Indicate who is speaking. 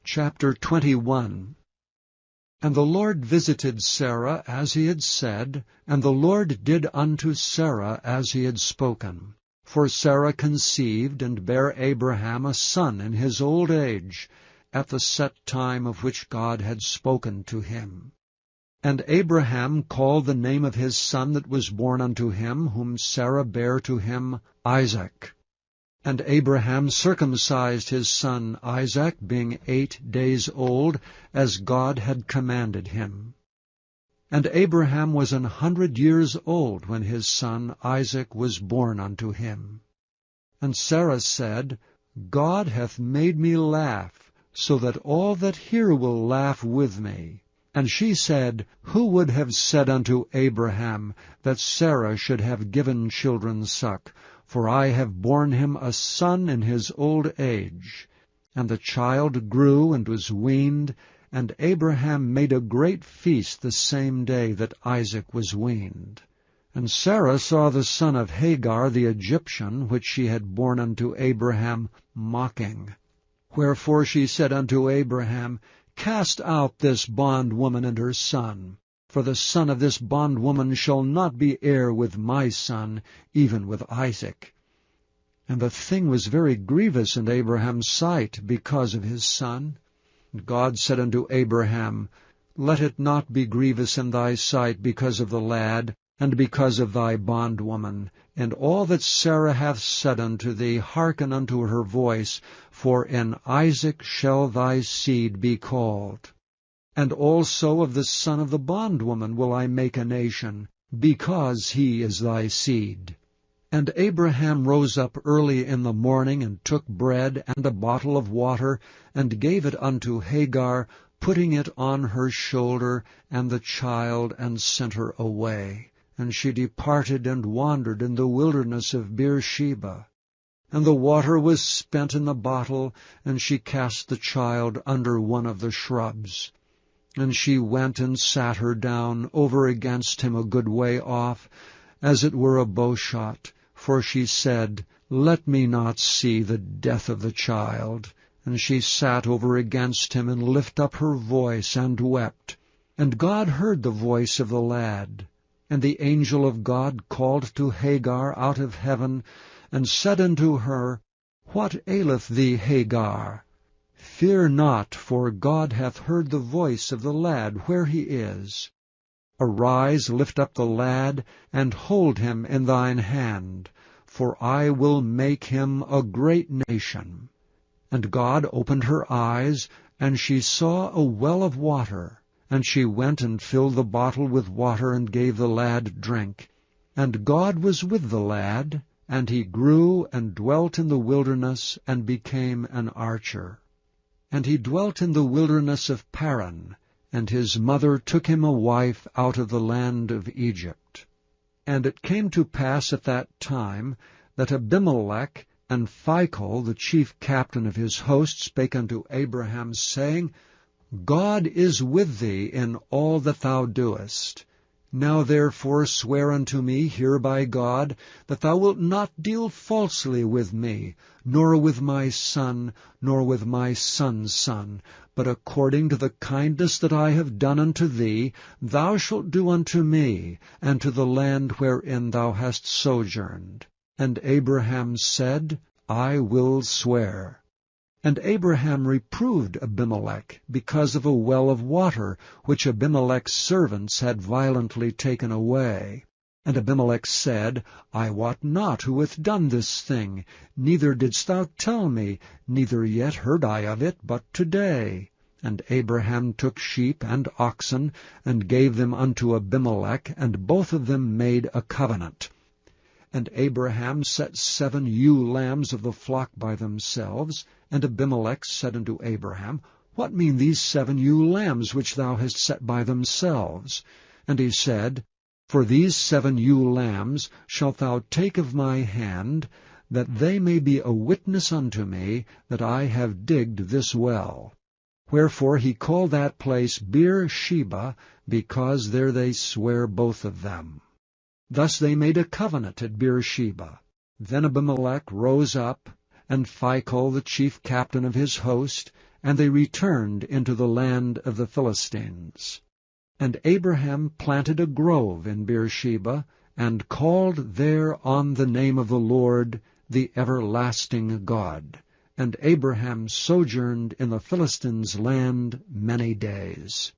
Speaker 1: Chapter 21. And the Lord visited Sarah as he had said, and the Lord did unto Sarah as he had spoken. For Sarah conceived, and bare Abraham a son in his old age, at the set time of which God had spoken to him. And Abraham called the name of his son that was born unto him, whom Sarah bare to him, Isaac. And Abraham circumcised his son Isaac, being 8 days old, as God had commanded him. And Abraham was 100 years old when his son Isaac was born unto him. And Sarah said, God hath made me laugh, so that all that hear will laugh with me. And she said, Who would have said unto Abraham that Sarah should have given children suck? For I have borne him a son in his old age. And the child grew and was weaned, and Abraham made a great feast the same day that Isaac was weaned. And Sarah saw the son of Hagar the Egyptian, which she had borne unto Abraham, mocking. Wherefore she said unto Abraham, Cast out this bondwoman and her son. For the son of this bondwoman shall not be heir with my son, even with Isaac. And the thing was very grievous in Abraham's sight because of his son. And God said unto Abraham, Let it not be grievous in thy sight because of the lad, and because of thy bondwoman. And all that Sarah hath said unto thee, hearken unto her voice, for in Isaac shall thy seed be called. And also of the son of the bondwoman will I make a nation, because he is thy seed. And Abraham rose up early in the morning, and took bread and a bottle of water, and gave it unto Hagar, putting it on her shoulder, and the child, and sent her away. And she departed and wandered in the wilderness of Beersheba. And the water was spent in the bottle, and she cast the child under one of the shrubs. And she went and sat her down over against him a good way off, as it were a bowshot. For she said, Let me not see the death of the child. And she sat over against him, and lifted up her voice, and wept. And God heard the voice of the lad. And the angel of God called to Hagar out of heaven, and said unto her, What aileth thee, Hagar? Fear not, for God hath heard the voice of the lad where he is. Arise, lift up the lad, and hold him in thine hand, for I will make him a great nation. And God opened her eyes, and she saw a well of water. And she went and filled the bottle with water, and gave the lad drink. And God was with the lad, and he grew and dwelt in the wilderness, and became an archer. And he dwelt in the wilderness of Paran, and his mother took him a wife out of the land of Egypt. And it came to pass at that time that Abimelech and Phicol, the chief captain of his host, spake unto Abraham, saying, God is with thee in all that thou doest. Now therefore swear unto me here by God, that thou wilt not deal falsely with me, nor with my son, nor with my son's son, but according to the kindness that I have done unto thee, thou shalt do unto me, and to the land wherein thou hast sojourned. And Abraham said, I will swear. And Abraham reproved Abimelech because of a well of water, which Abimelech's servants had violently taken away. And Abimelech said, I wot not who hath done this thing, neither didst thou tell me, neither yet heard I of it but today. And Abraham took sheep and oxen, and gave them unto Abimelech, and both of them made a covenant. And Abraham set 7 ewe lambs of the flock by themselves. And Abimelech said unto Abraham, What mean these 7 ewe lambs which thou hast set by themselves? And he said, For these 7 ewe lambs shalt thou take of my hand, that they may be a witness unto me that I have digged this well. Wherefore he called that place Beersheba, because there they sware both of them. Thus they made a covenant at Beersheba. Then Abimelech rose up, and Phicol the chief captain of his host, and they returned into the land of the Philistines. And Abraham planted a grove in Beersheba, and called there on the name of the Lord, the everlasting God. And Abraham sojourned in the Philistines' land many days.